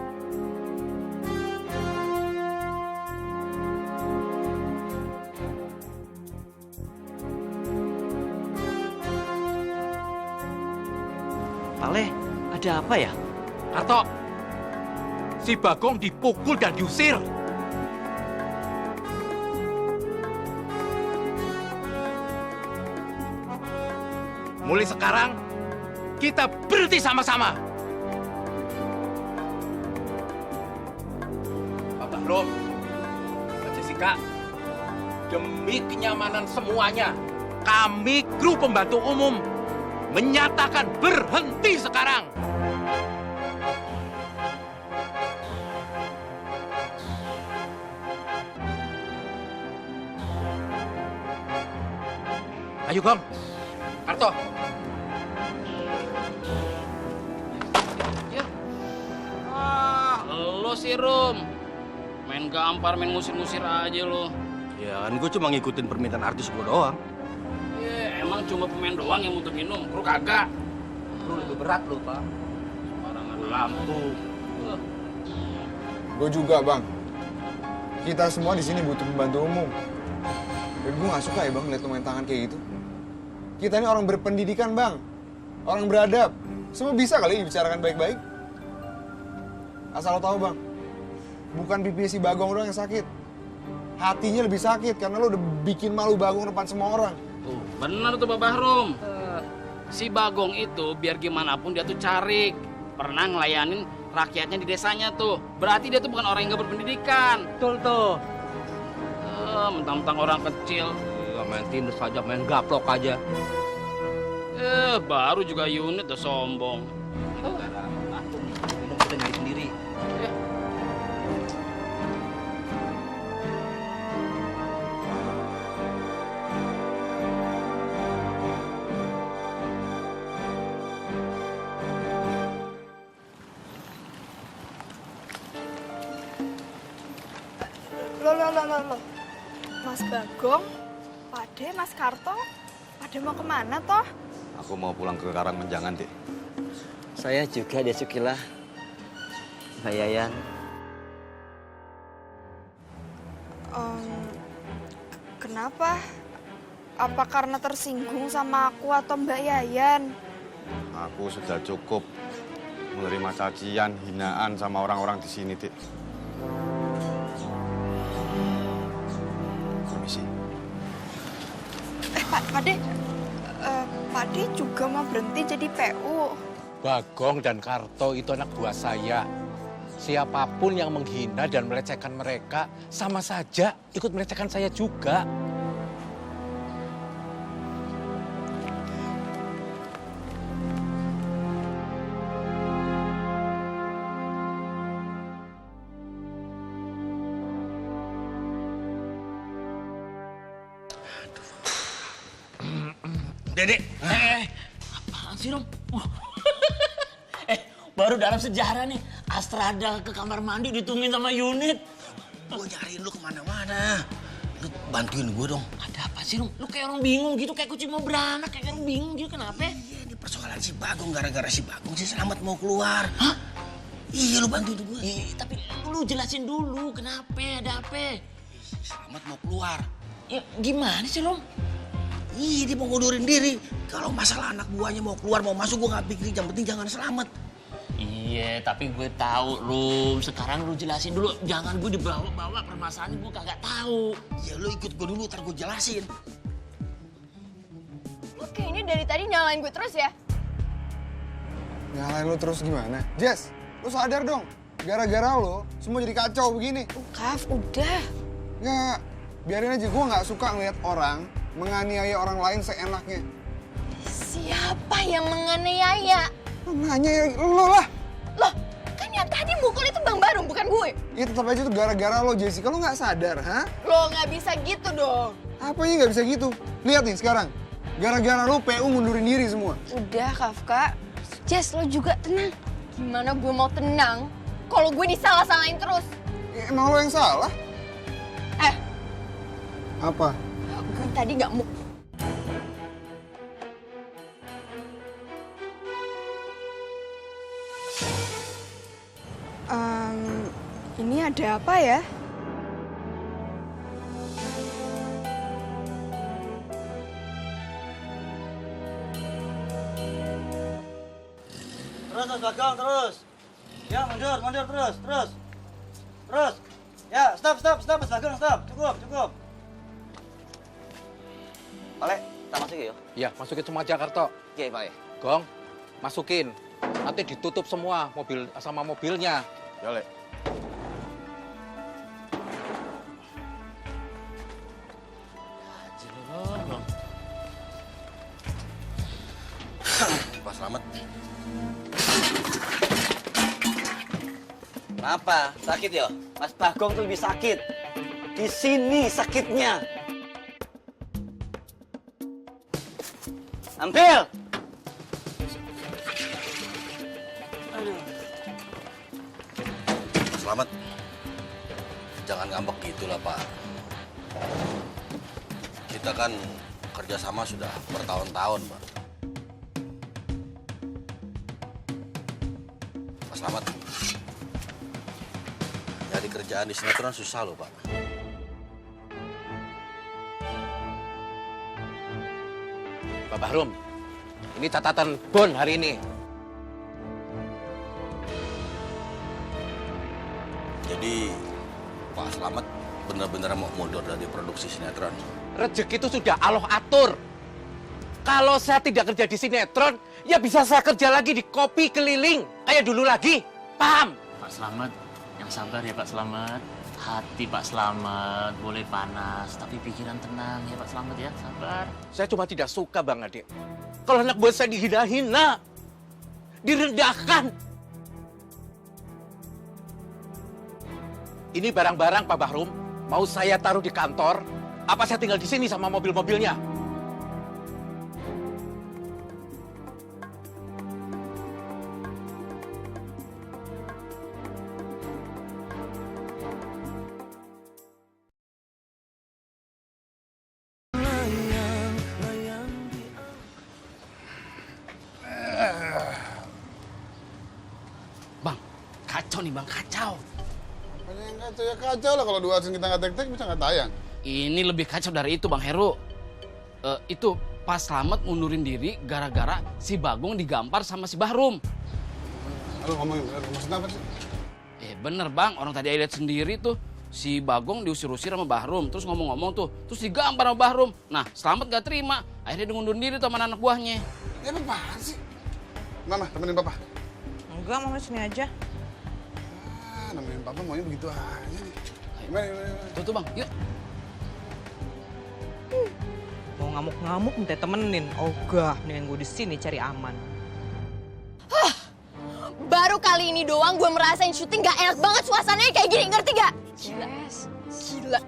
Speaker 17: Pak Le, ada apa ya?
Speaker 14: Karto, si Bagong dipukul dan diusir. Mulai sekarang, kita berhenti sama-sama. Pak Bahrom, Mbak Jessica, demi kenyamanan semuanya, kami kru pembantu umum menyatakan berhenti sekarang. Ayo, Gong. Karto.
Speaker 5: Lo sih, Rum. Main gampar, main ngusir-ngusir aja lo.
Speaker 18: Ya kan gue cuma ngikutin permintaan artis gue doang.
Speaker 5: Ya, emang cuma pemain doang yang butuh minum. Kru kagak.
Speaker 18: Kru lebih berat lo, Pak.
Speaker 5: Sembarangan lampu.
Speaker 13: Gue juga, Bang. Kita semua di sini butuh pembantu umum. Dan gue gak suka ya, Bang, lihat main tangan kayak gitu. Kita ini orang berpendidikan, Bang. Orang beradab. Semua bisa kali dibicarakan baik-baik. Asal lo tahu, Bang. Bukan pipi si Bagong doang yang sakit. Hatinya lebih sakit karena lo udah bikin malu Bagong depan semua orang.
Speaker 5: Tuh, benar tuh Pak Bahrom. Si Bagong itu biar gimana pun dia tuh carik. Pernah ngelayanin rakyatnya di desanya tuh. Berarti dia tuh bukan orang yang gak berpendidikan.
Speaker 18: Betul tuh.
Speaker 5: Mentang-mentang orang kecil.
Speaker 18: Main Tinder saja, main gaplok aja.
Speaker 5: Baru juga unit udah sombong.
Speaker 18: Minum kita nyari sendiri.
Speaker 3: Loh. Mas Bagong, Pak De, Mas Karto, pada mau kemana toh?
Speaker 17: Aku mau pulang ke Karangmenjangan, Dek.
Speaker 15: Saya juga, Desukila. Mbak Yayan.
Speaker 3: Kenapa? Apa karena tersinggung sama aku atau Mbak Yayan?
Speaker 17: Aku sudah cukup menerima cacian, hinaan sama orang-orang di sini, Dek. Permisi.
Speaker 3: Pak De juga mau berhenti jadi PU.
Speaker 14: Bagong dan Karto itu anak buah saya. Siapapun yang menghina dan melecehkan mereka, sama saja ikut melecehkan saya juga.
Speaker 18: Dek.
Speaker 8: Apaan sih, Rom? Baru dalam sejarah nih, Astrada ke kamar mandi ditungguin sama unit.
Speaker 18: Gue nyariin lu kemana-mana. Lu bantuin gue dong.
Speaker 8: Ada apa sih, Rom? Lu kayak orang bingung gitu, kayak kucing mau beranak, kayak orang bingung gitu, kenapa?
Speaker 18: Iya, ini persoalan si Bagong. Gara-gara si Bagong si Selamat mau keluar. Hah? Iya, lu bantuin gue.
Speaker 8: Iya, tapi lu jelasin dulu, kenapa, ada apa?
Speaker 18: Selamat mau keluar.
Speaker 8: Ya, gimana sih, Rom?
Speaker 18: Iya, dia mau ngundurin diri. Kalau masalah anak buahnya mau keluar, mau masuk, gue gak pikirin. Yang penting jangan Selamat.
Speaker 8: Iya, tapi gue tahu, Rum. Sekarang lu jelasin dulu. Jangan gue dibawa-bawa permasalahan gue kagak tahu.
Speaker 18: Ya lu ikut gue dulu, ntar gue jelasin.
Speaker 3: Lu kayaknya dari tadi nyalain gue terus ya?
Speaker 13: Nyalain lu terus gimana? Jess, lu sadar dong. Gara-gara lo, semua jadi kacau begini.
Speaker 3: Kaf, udah.
Speaker 13: Nggak, biarin aja. Gue nggak suka ngeliat orang menganiaya orang lain seenaknya.
Speaker 3: Siapa yang menganiaya?
Speaker 13: Menganiaya lo lah.
Speaker 3: Loh, kan yang tadi mukul itu Bang Barung, bukan gue.
Speaker 13: Ya tetap aja tuh gara-gara lo, Jessica. Lo nggak sadar, ha?
Speaker 3: Lo nggak bisa gitu dong.
Speaker 13: Apanya nggak bisa gitu? Lihat nih sekarang. Gara-gara lo, PU ngundurin diri semua.
Speaker 3: Udah, Kafka. Jess, lo juga tenang. Gimana gue mau tenang kalau gue disalah-salahin terus?
Speaker 13: Ya, emang lo yang salah? Apa?
Speaker 3: Gue tadi nggak mau. Ini ada apa ya?
Speaker 17: Terus, Bagong, terus. Ya, mundur terus. Terus. Ya, stop, Mas Bagong, stop. Cukup.
Speaker 7: Pale, kita masukin yuk.
Speaker 19: Ya, masukin semua Jakarta.
Speaker 7: Oke, Pale.
Speaker 19: Gong, masukin. Nanti ditutup semua mobil sama mobilnya.
Speaker 17: Ya, Le. Pak Selamat.
Speaker 7: Kenapa? Sakit ya? Mas Bagong tuh lebih sakit. Di sini sakitnya. Ambil.
Speaker 18: Pak Selamat. Jangan ngambek gitulah, Pak. Kita kan kerjasama sudah bertahun-tahun, Pak. Pak Selamat. Jadi kerjaan di sinetron susah loh, Pak.
Speaker 19: Pak Bahrum, ini catatan Bon hari ini.
Speaker 18: Jadi Pak Selamat benar-benar mau mundur dari produksi sinetron.
Speaker 19: Rezeki itu sudah Allah atur. Kalau saya tidak kerja di sinetron, ya bisa saya kerja lagi di kopi keliling. Kayak dulu lagi. Paham?
Speaker 8: Pak Selamat, yang sabar ya Pak Selamat. Hati Pak Selamat boleh panas, tapi pikiran tenang ya Pak Selamat ya, sabar.
Speaker 19: Saya cuma tidak suka Bang Adik. Kalau anak buah saya dihina-hina, direndahkan. Ini barang-barang Pak Bahrum, mau saya taruh di kantor, apa saya tinggal di sini sama mobil-mobilnya?
Speaker 5: Bang, kacau nih Bang, kacau.
Speaker 9: Yang kacau ya kacau lah, kalau dua scene kita nggak tek-tek bisa nggak tayang.
Speaker 5: Ini lebih kacau dari itu Bang Heru. Itu Pak Selamat mundurin diri gara-gara si Bagong digampar sama si Bahrum.
Speaker 9: Lu ngomongin, maksudnya apa sih?
Speaker 5: Bener Bang, orang tadi lihat sendiri tuh. Si Bagong diusir-usir sama Bahrum, terus ngomong-ngomong tuh. Terus digampar sama Bahrum. Nah, Selamat gak terima. Akhirnya dia ngundurin diri tuh sama anak buahnya.
Speaker 9: Ya apaan sih? Mama, temenin Papa.
Speaker 10: Enggak, Mama sini aja.
Speaker 9: Nemenin Papa maunya begitu aja nih. Gimana?
Speaker 5: Tuh Bang, yuk.
Speaker 10: Mau ngamuk-ngamuk minta temenin. Ogah, mendingan gue di sini cari aman.
Speaker 3: Baru kali ini doang gue merasain syuting gak enak banget suasananya kayak gini, ngerti gak? Gila.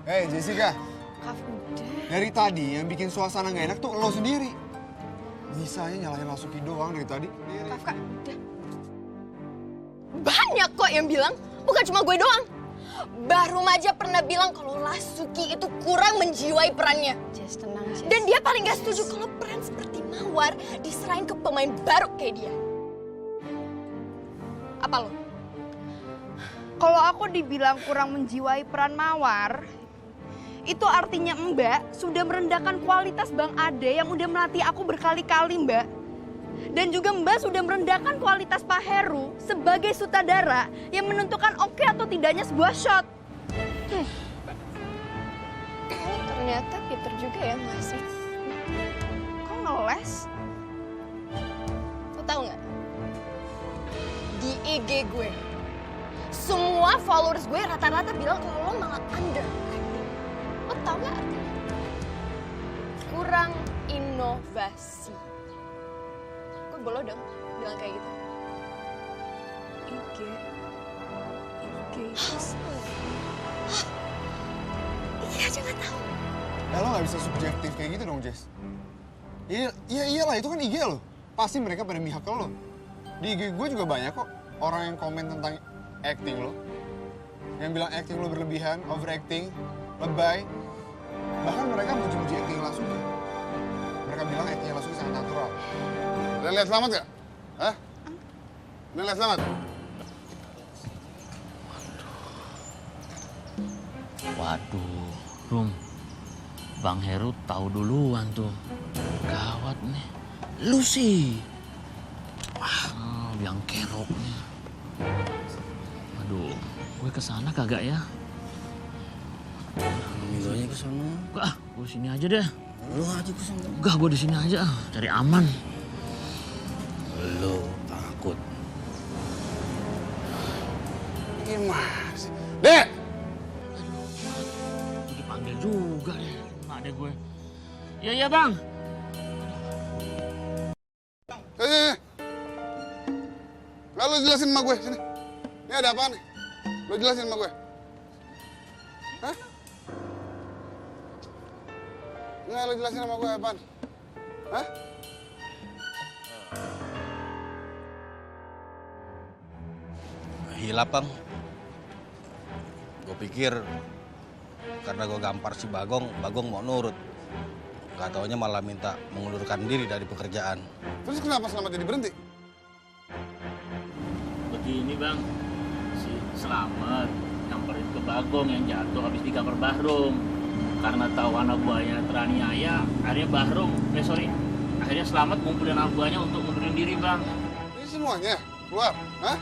Speaker 13: Hey Jessica.
Speaker 3: Kaf, udah.
Speaker 13: Dari tadi yang bikin suasana nggak enak tuh lo sendiri. Bisanya nyalahin Lasuki doang dari tadi.
Speaker 3: Kafka, udah. Banyak kok yang bilang, bukan cuma gue doang. Baru aja pernah bilang kalau Lasuki itu kurang menjiwai perannya.
Speaker 12: Jess, tenang, Jess.
Speaker 3: Dan dia paling gak setuju kalau peran seperti Mawar diserahin ke pemain baru kayak dia. Apa lo?
Speaker 20: Kalau aku dibilang kurang menjiwai peran Mawar, itu artinya Mbak sudah merendahkan kualitas Bang Ade yang udah melatih aku berkali-kali, Mbak. Dan juga Mbak sudah merendahkan kualitas Pak Heru sebagai sutradara yang menentukan oke atau tidaknya sebuah shot.
Speaker 3: Ternyata Peter juga ya ngasih.
Speaker 20: Kok ngeles?
Speaker 3: Lo tau gak? Di IG gue, semua followers gue rata-rata bilang kalau lo malah underacting. Lo tau gak artinya? Kurang inovasi. Gue boleh dong bilang kayak gitu. Iya aja gak tau.
Speaker 13: Ya lo gak bisa subjektif kayak gitu dong, Jess. Iyalah, itu kan IG lo. Pasti mereka pada mihak ke lo. Di IG gue juga banyak kok orang yang komen tentang acting lo. Yang bilang acting lo berlebihan, overacting, lebay. Bahkan mereka muji-muji acting Lasuki. Mereka bilang acting Lasuki sangat natural.
Speaker 9: Udah lihat Selamat gak? Hah? Udah lihat Selamat?
Speaker 8: Waduh, Rum. Bang Heru tahu duluan tuh. Gawat nih. Lu sih. Wah, yang keroknya. Aduh, gue kesana kagak ya?
Speaker 18: Milonya ke sana.
Speaker 8: Enggak, gue di sini aja deh.
Speaker 18: Lu aja ke sana.
Speaker 8: Enggak, gue di sini aja, cari aman.
Speaker 18: Lu takut.
Speaker 9: Gimana sih? Dek!
Speaker 8: Dipanggil juga deh, nggak ada gue. Iya, Bang.
Speaker 9: Nggak, lu jelasin sama gue, sini. Ini ada apaan nih? Lu jelasin sama gue. Hah? Nggak, lu jelasin sama gue apaan? Hah?
Speaker 7: Hilap, Bang. Gue pikir karena gue gampar si Bagong mau nurut. Gak taunya malah minta mengundurkan diri dari pekerjaan.
Speaker 9: Terus kenapa Selamat jadi berhenti?
Speaker 8: Begini, Bang. Si Selamat nyamperin ke Bagong yang jatuh habis digambar Bahrum. Karena tahu anak buahnya teraniaya, akhirnya akhirnya Selamat ngumpulin anak buahnya untuk ngundurin diri, Bang.
Speaker 9: Ini semuanya keluar, hah?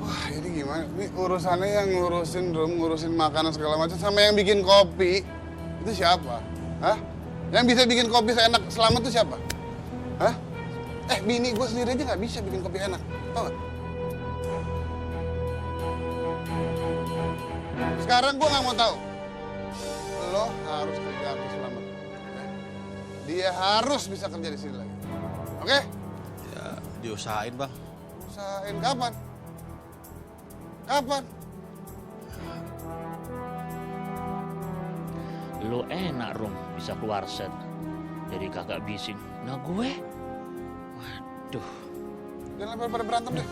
Speaker 9: Wah, ini gimana? Ini urusannya yang ngurusin makanan segala macam sama yang bikin kopi. Itu siapa? Hah? Yang bisa bikin kopi seenak Selamat itu siapa? Hah? Bini gue sendiri aja nggak bisa bikin kopi enak. Tau gak? Sekarang gue nggak mau tahu. Lo harus kerja sama Selamat. Dia harus bisa kerja di sini lagi. Oke?
Speaker 7: Ya, diusahain, Bang.
Speaker 9: Usahain kapan? Kapan?
Speaker 8: Lu enak, Rum, bisa keluar set. Jadi kagak bising. Nah gue? Waduh.
Speaker 9: Jangan pada berantem deh.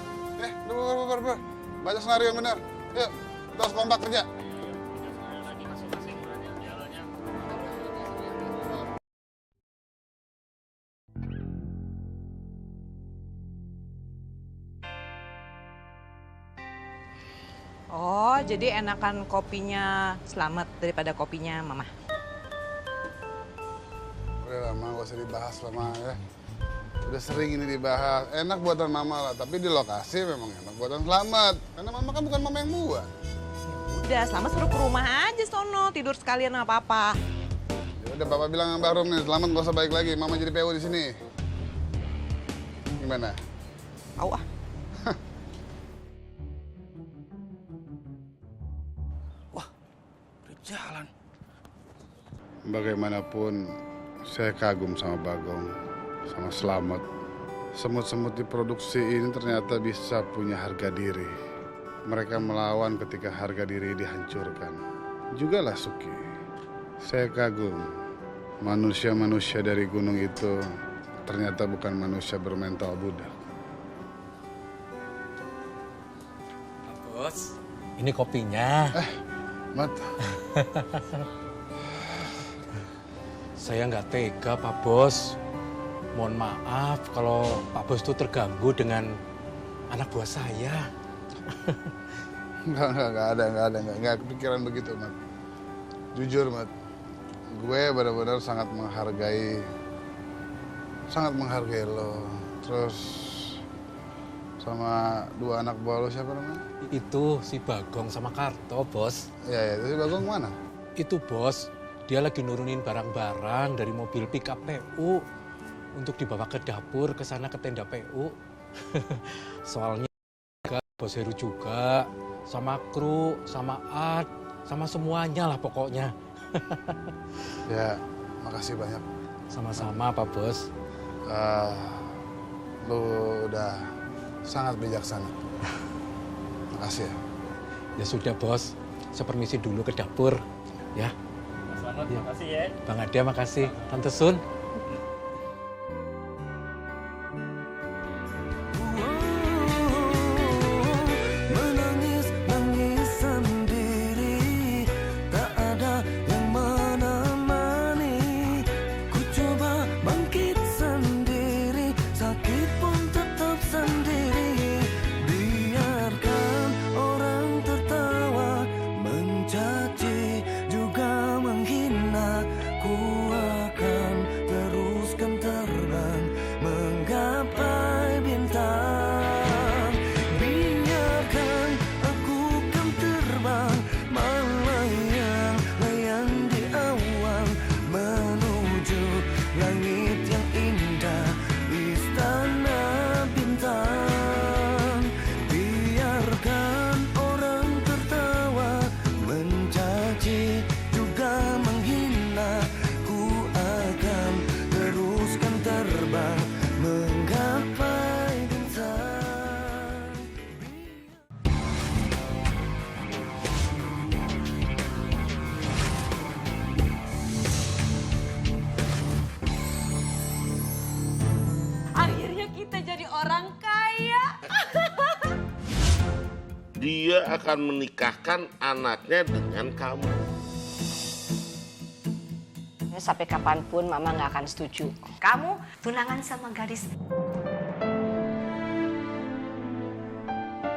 Speaker 9: Ber. Baca skenario yang benar. Yuk, kita harus kompak kerja.
Speaker 10: Oh, jadi enakan kopinya Selamat daripada kopinya Mama.
Speaker 9: Udah lah, Mama, gak usah dibahas lah, Ma, ya. Udah sering ini dibahas. Enak buatan Mama lah, tapi di lokasi memang enak buatan Selamat. Karena Mama kan bukan Mama yang buat.
Speaker 10: Udah, Selamat suruh ke rumah aja sono, tidur sekalian sama Papa.
Speaker 9: Ya udah, Papa bilang sama Bahrum nih, Selamat gak usah balik lagi. Mama jadi PO di sini. Gimana?
Speaker 10: Au ah.
Speaker 7: Jalan.
Speaker 9: Bagaimanapun, saya kagum sama Bagong, sama Selamat. Semut-semut di produksi ini ternyata bisa punya harga diri. Mereka melawan ketika harga diri dihancurkan. juga Lasuki. Saya kagum. Manusia-manusia dari gunung itu ternyata bukan manusia bermental budak.
Speaker 14: Bos, ini kopinya.
Speaker 9: Mat.
Speaker 14: Saya nggak tega, Pak Bos. Mohon maaf kalau Pak Bos itu terganggu dengan anak buah saya.
Speaker 9: Enggak kepikiran begitu, Mat. Jujur, Mat. Gue benar-benar sangat menghargai lo. Terus sama dua anak buah lo, siapa namanya?
Speaker 14: Itu si Bagong sama Karto, Bos.
Speaker 9: Ya, itu si Bagong mana?
Speaker 14: Itu, Bos. Dia lagi nurunin barang-barang dari mobil pickup PU untuk dibawa ke dapur, ke sana ke tenda PU. Soalnya Bos Heru juga, sama kru, sama Ad, sama semuanya lah pokoknya.
Speaker 9: Ya, makasih banyak.
Speaker 14: Sama-sama, Pak Bos.
Speaker 9: Lu udah sangat bijaksana. Makasih ya.
Speaker 14: Ya sudah, Bos. Saya permisi dulu ke dapur, ya.
Speaker 8: Mas Selamat, makasih ya.
Speaker 14: Bang Ade, makasih. Tante Sun.
Speaker 21: Dia akan menikahkan anaknya dengan kamu.
Speaker 22: Sampai kapanpun Mama nggak akan setuju. Kamu tunangan sama gadis.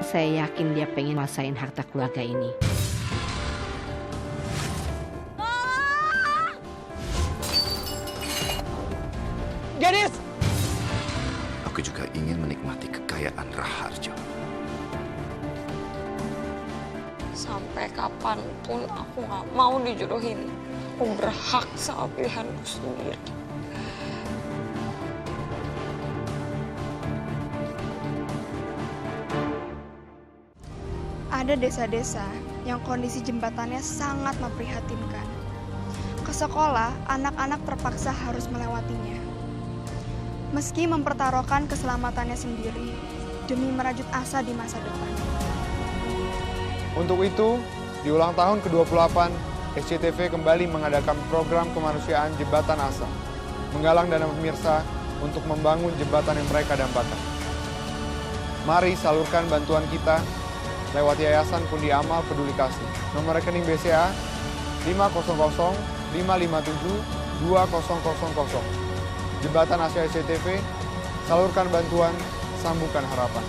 Speaker 22: Saya yakin dia pengen masain harta keluarga ini.
Speaker 23: Gadis!
Speaker 24: Aku juga ingin menikmati kekayaan Raharjo.
Speaker 25: Sampai kapanpun aku nggak mau dijodohin. Aku berhak sama pilihanku sendiri.
Speaker 3: Ada desa-desa yang kondisi jembatannya sangat memprihatinkan. Ke sekolah, anak-anak terpaksa harus melewatinya. Meski mempertaruhkan keselamatannya sendiri demi merajut asa di masa depan.
Speaker 13: Untuk itu, di ulang tahun ke-28, SCTV kembali mengadakan program kemanusiaan Jembatan Asa, menggalang dana pemirsa untuk membangun jembatan yang mereka dambakan. Mari salurkan bantuan kita lewat Yayasan Pundi Amal Peduli Kasih. Nomor rekening BCA 500 557 2000. Jembatan Asa SCTV, salurkan bantuan, sambungkan harapan.